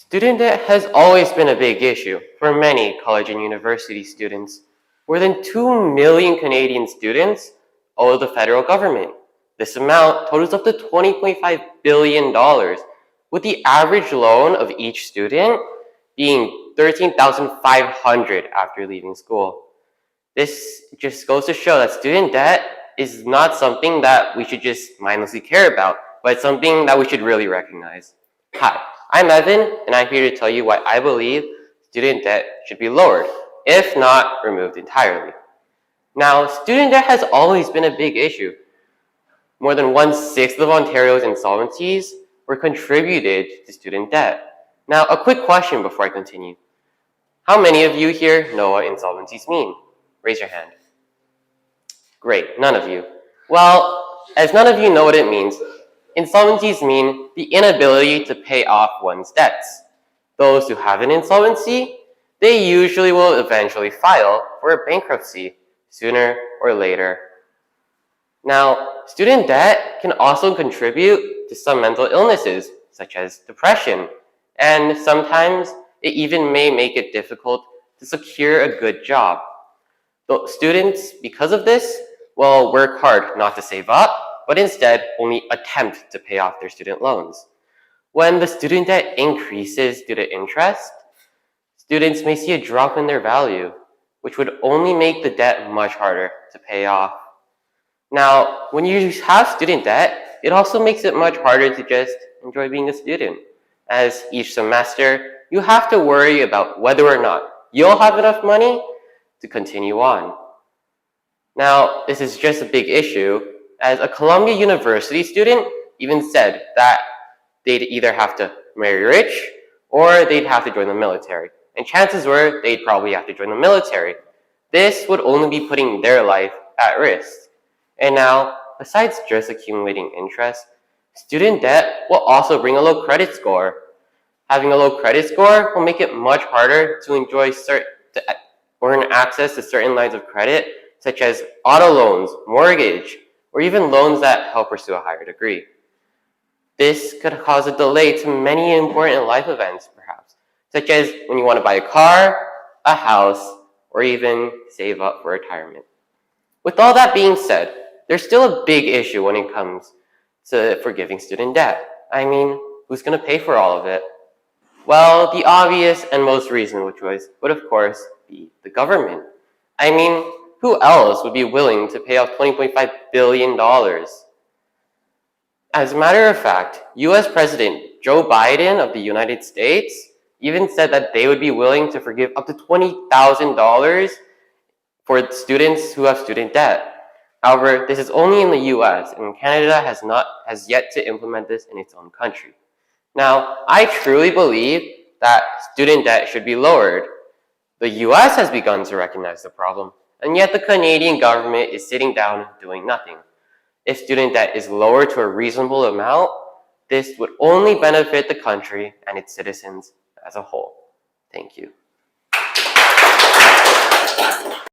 Student debt has always been a big issue for many college and university students. More than 2 million Canadian students owe the federal government. This amount totals up to $20.5 billion, with the average loan of each student being $13,500 after leaving school. This just goes to show that student debt is not something that we should just mindlessly care about, but it's something that we should really recognize. Hi, I'm Evan, and I'm here to tell you why I believe student debt should be lowered, if not removed entirely. Now, student debt has always been a big issue. More than 1/6 of Ontario's insolvencies were contributed to student debt. Now, a quick question before I continue. How many of you here know what insolvencies mean? Raise your hand. Great, none of you. Well, as none of you know what it means, insolvencies mean the inability to pay off one's debts. Those who have an insolvency, they usually will eventually file for a bankruptcy sooner or later. Now, student debt can also contribute to some mental illnesses, such as depression, and sometimes it even may make it difficult to secure a good job. So students, because of this, will work hard not to save up, but instead only attempt to pay off their student loans. When the student debt increases due to interest, students may see a drop in their value, which would only make the debt much harder to pay off. Now, when you have student debt, it also makes it much harder to just enjoy being a student, as each semester, you have to worry about whether or not you'll have enough money to continue on. Now, this is just a big issue, as a Columbia University student even said that they'd either have to marry rich or they'd have to join the military. And chances were they'd probably have to join the military. This would only be putting their life at risk. And now, besides just accumulating interest, student debt will also bring a low credit score. Having a low credit score will make it much harder to earn access to certain lines of credit, such as auto loans, mortgage, or even loans that help pursue a higher degree. This could cause a delay to many important life events, perhaps, such as when you want to buy a car, a house, or even save up for retirement. With all that being said, there's still a big issue when it comes to forgiving student debt. I mean, who's going to pay for all of it? Well, the obvious and most reasonable choice would, of course, be the government. I mean, who else would be willing to pay off $20.5 billion? As a matter of fact, US President Joe Biden of the United States even said that they would be willing to forgive up to $20,000 for students who have student debt. However, this is only in the US, and Canada has yet to implement this in its own country. Now, I truly believe that student debt should be lowered. The US has begun to recognize the problem, and yet the Canadian government is sitting down doing nothing. If student debt is lowered to a reasonable amount, this would only benefit the country and its citizens as a whole. Thank you.